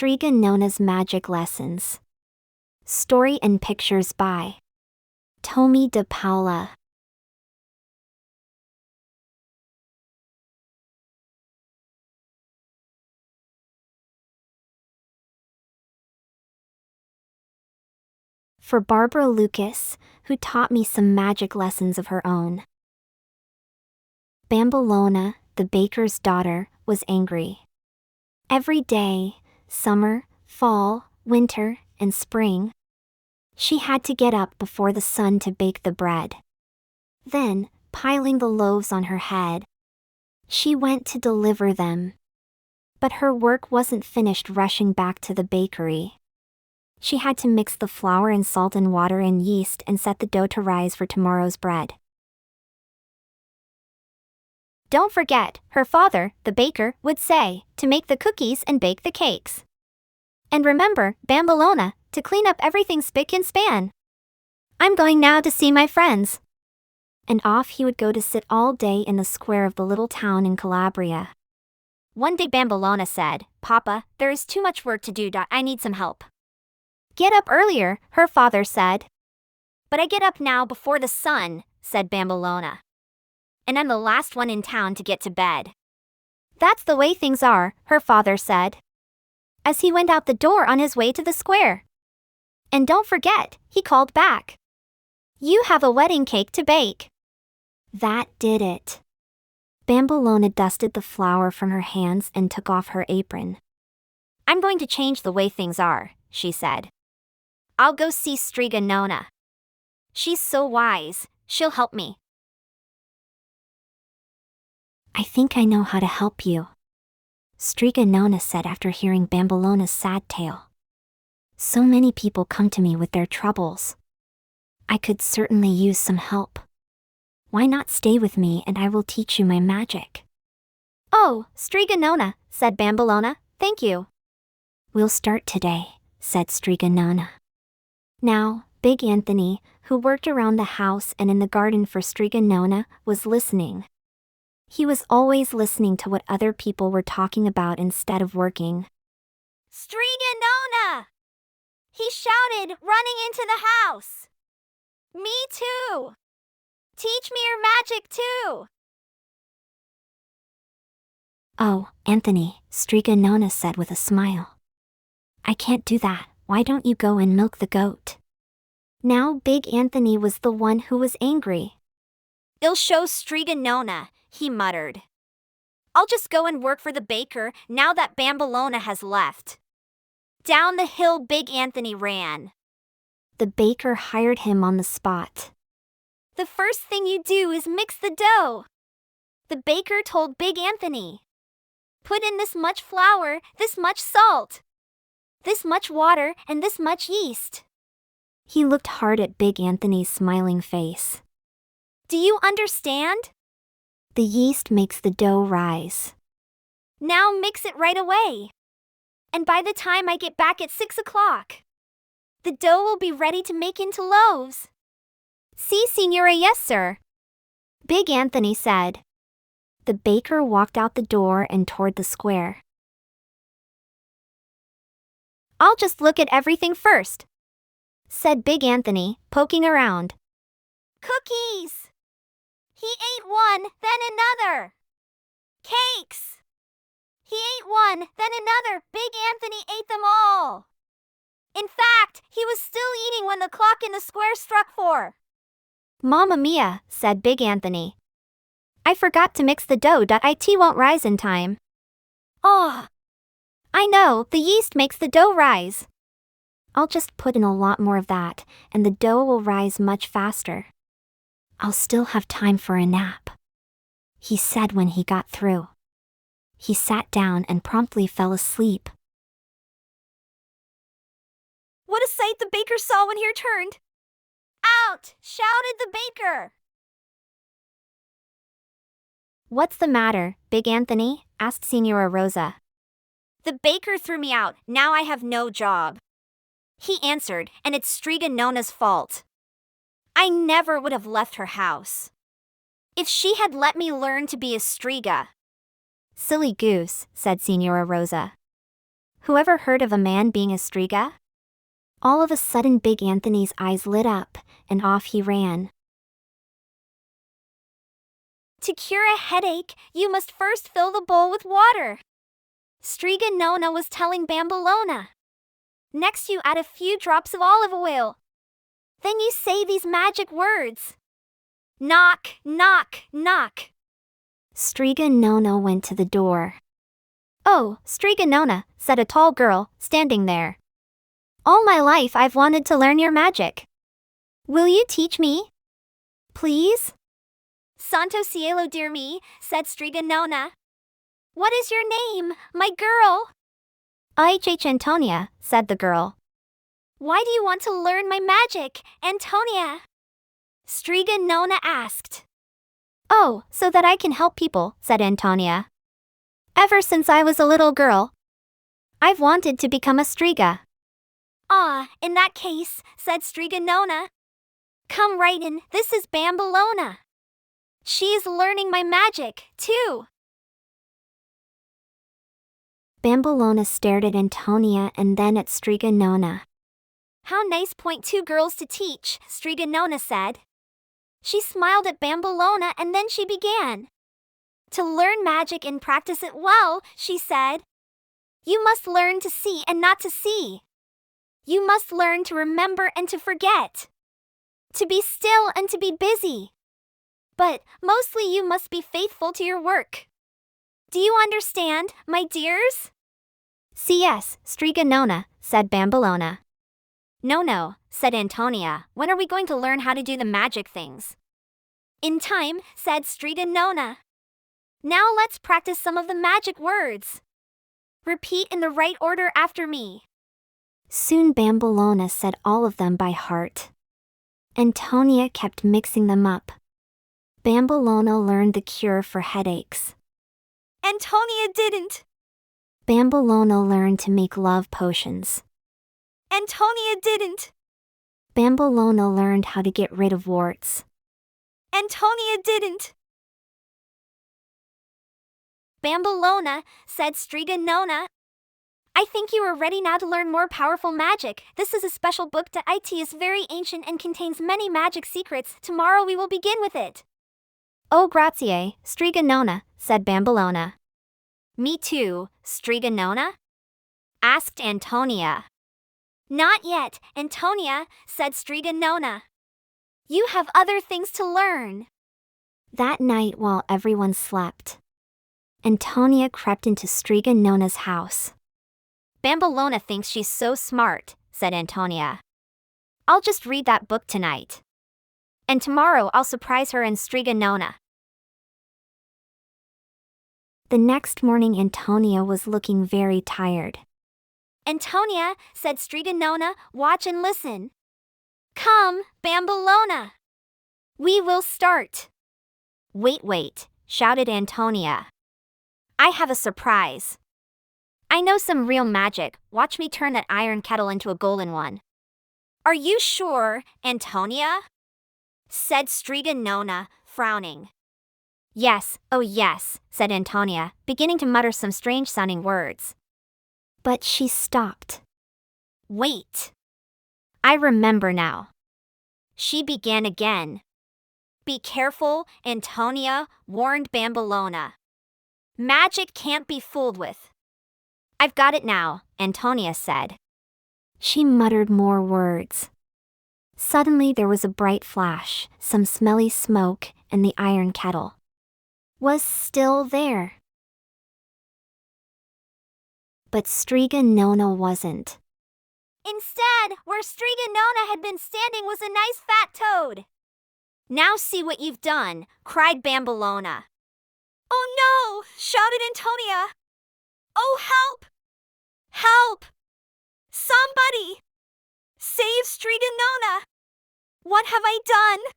Strega Nona's Magic Lessons. Story and pictures by Tomie da-POW-la. For Barbara Lucas, who taught me some magic lessons of her own. Bambolona, the baker's daughter, was angry. Every day, summer, fall, winter, and spring, she had to get up before the sun to bake the bread. Then, piling the loaves on her head, she went to deliver them. But her work wasn't finished rushing back to the bakery. She had to mix the flour and salt and water and yeast and set the dough to rise for tomorrow's bread. Don't forget, her father, the baker, would say, to make the cookies and bake the cakes. And remember, Bambolona, to clean up everything spick and span. I'm going now to see my friends. And off he would go to sit all day in the square of the little town in Calabria. One day Bambolona said, "Papa, there is too much work to do. I need some help." "Get up earlier," her father said. "But I get up now before the sun," said Bambolona. "And I'm the last one in town to get to bed." "That's the way things are," her father said, as he went out the door on his way to the square. "And don't forget," he called back, "you have a wedding cake to bake." That did it. Bambolona dusted the flour from her hands and took off her apron. "I'm going to change the way things are," she said. "I'll go see Strega Nona. She's so wise, she'll help me." "I think I know how to help you," Strega Nona said after hearing Bambolona's sad tale. "So many people come to me with their troubles. I could certainly use some help. Why not stay with me and I will teach you my magic?" "Oh, Strega Nona," said Bambolona, "thank you." "We'll start today," said Strega Nona. Now, Big Anthony, who worked around the house and in the garden for Strega Nona, was listening. He was always listening to what other people were talking about instead of working. "Strega Nona!" he shouted, running into the house. "Me too! Teach me your magic too!" "Oh, Anthony," Strega Nona said with a smile. "I can't do that. Why don't you go and milk the goat?" Now Big Anthony was the one who was angry. "I'll show Strega Nona," he muttered. "I'll just go and work for the baker now that Bambolona has left." Down the hill Big Anthony ran. The baker hired him on the spot. "The first thing you do is mix the dough," the baker told Big Anthony. "Put in this much flour, this much salt, this much water, and this much yeast." He looked hard at Big Anthony's smiling face. "Do you understand? The yeast makes the dough rise. Now mix it right away. And by the time I get back at 6 o'clock, the dough will be ready to make into loaves." "Si, Signora, yes, sir," Big Anthony said. The baker walked out the door and toward the square. "I'll just look at everything first," said Big Anthony, poking around. "Cookies!" He ate one, then another. "Cakes!" He ate one, then another. Big Anthony ate them all. In fact, he was still eating when the clock in the square struck 4. "Mamma mia," said Big Anthony. "I forgot to mix the dough. It won't rise in time." "Oh, I know, the yeast makes the dough rise. I'll just put in a lot more of that, and the dough will rise much faster. I'll still have time for a nap," he said when he got through. He sat down and promptly fell asleep. What a sight the baker saw when he returned. "Out!" shouted the baker. "What's the matter, Big Anthony?" asked Signora Rosa. "The baker threw me out. Now I have no job," he answered, "and it's Strega Nona's fault. I never would have left her house if she had let me learn to be a Strega." "Silly goose," said Signora Rosa. Whoever heard of a man being a Strega? All of a sudden Big Anthony's eyes lit up, and off he ran. To cure a headache, you must first fill the bowl with water. Strega Nona was telling da-POW-la. Next you add a few drops of olive oil. Then you say these magic words. Knock, knock, knock. Strega Nona went to the door. Oh, Strega Nona, said a tall girl, standing there. All my life I've wanted to learn your magic. Will you teach me? Please? Santo cielo, dear me, said Strega Nona. What is your name, my girl? I.H. Antonia, said the girl. Why do you want to learn my magic, Antonia? Strega Nona asked. Oh, so that I can help people, said Antonia. Ever since I was a little girl, I've wanted to become a Strega. Ah, in that case, said Strega Nona. Come right in, this is da-POW-la. She is learning my magic, too. da-POW-la stared at Antonia and then at Strega Nona. How nice. Two girls to teach, Strega Nona said. She smiled at da-POW-la and then she began. To learn magic and practice it well, she said. You must learn to see and not to see. You must learn to remember and to forget. To be still and to be busy. But, mostly you must be faithful to your work. Do you understand, my dears? Yes, Strega Nona, said da-POW-la. No, said Antonia, when are we going to learn how to do the magic things? In time, said Strega Nona. Now let's practice some of the magic words. Repeat in the right order after me. Soon da-POW-la said all of them by heart. Antonia kept mixing them up. da-POW-la learned the cure for headaches. Antonia didn't. da-POW-la learned to make love potions. Antonia didn't. da-POW-la learned how to get rid of warts. Antonia didn't. da-POW-la, said Strega Nona. I think you are ready now to learn more powerful magic. This is a special book. It is very ancient and contains many magic secrets. Tomorrow we will begin with it. Oh, grazie, Strega Nona, said da-POW-la. Me too, Strega Nona? Asked Antonia. Not yet, Antonia, said Strega Nona. You have other things to learn. That night while everyone slept, Antonia crept into Strega Nona's house. da-POW-la thinks she's so smart, said Antonia. I'll just read that book tonight. And tomorrow I'll surprise her and Strega Nona. The next morning Antonia was looking very tired. Antonia, said Strega Nona, watch and listen. Come, da-POW-la. We will start. Wait, shouted Antonia. I have a surprise. I know some real magic. Watch me turn that iron kettle into a golden one. Are you sure, Antonia? Said Strega Nona, frowning. Yes, oh yes, said Antonia, beginning to mutter some strange-sounding words. But she stopped. Wait. I remember now. She began again. Be careful, Antonia, warned da-POW-la. Magic can't be fooled with. I've got it now, Antonia said. She muttered more words. Suddenly there was a bright flash, some smelly smoke, and the iron kettle was still there. But Strega Nona wasn't. Instead, where Strega Nona had been standing was a nice fat toad. Now see what you've done, cried da-POW-la. Oh no, shouted Antonia. Oh help! Help! Somebody! Save Strega Nona! What have I done?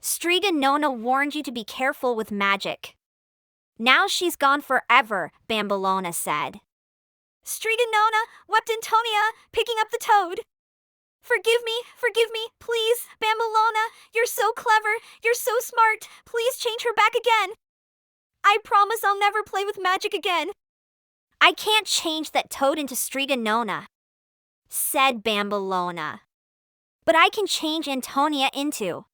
Strega Nona warned you to be careful with magic. Now she's gone forever, da-POW-la said. Strega Nona, wept Antonia, picking up the toad. Forgive me, please, da-POW-la, you're so clever, you're so smart, please change her back again. I promise I'll never play with magic again. I can't change that toad into Strega Nona, said Bambolona. But I can change Antonia into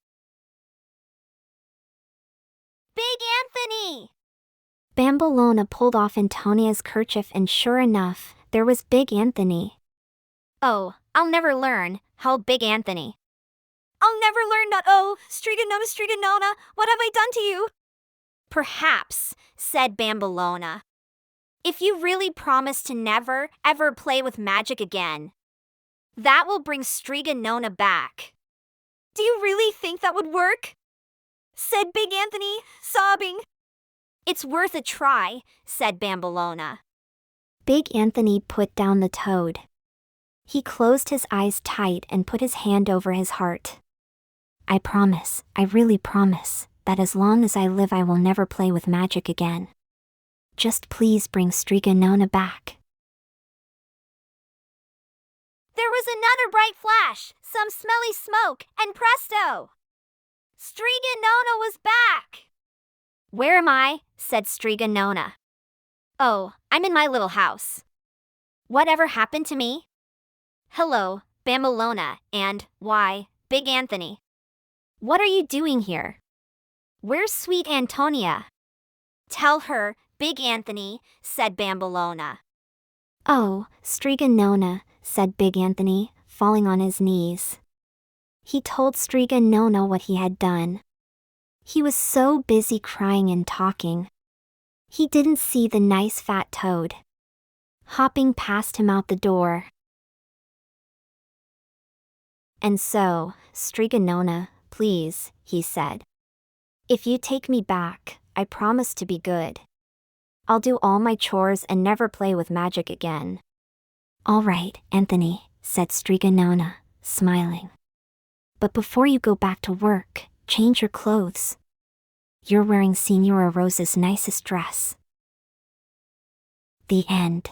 Big Anthony. Bambolona pulled off Antonia's kerchief and sure enough, there was Big Anthony. Oh, I'll never learn, howled Big Anthony. I'll never learn that. Oh, Strega Nona, what have I done to you? Perhaps, said Bambolona. If you really promise to never, ever play with magic again, that will bring Strega Nona back. Do you really think that would work? Said Big Anthony, sobbing. It's worth a try, said Bambolona. Big Anthony put down the toad. He closed his eyes tight and put his hand over his heart. I promise, I really promise, that as long as I live I will never play with magic again. Just please bring Strega Nona back. There was another bright flash, some smelly smoke, and presto! Strega Nona was back! Where am I? Said Strega Nona. Oh, I'm in my little house. Whatever happened to me? Hello, Bambolona, and, why, Big Anthony. What are you doing here? Where's sweet Antonia? Tell her, Big Anthony, said Bambolona. Oh, Strega Nona, said Big Anthony, falling on his knees. He told Strega Nona what he had done. He was so busy crying and talking. He didn't see the nice fat toad hopping past him out the door. And so, Strega Nona, please, he said. If you take me back, I promise to be good. I'll do all my chores and never play with magic again. All right, Anthony, said Strega Nona, smiling. But before you go back to work, change your clothes. You're wearing Signora Rosa's nicest dress. The end.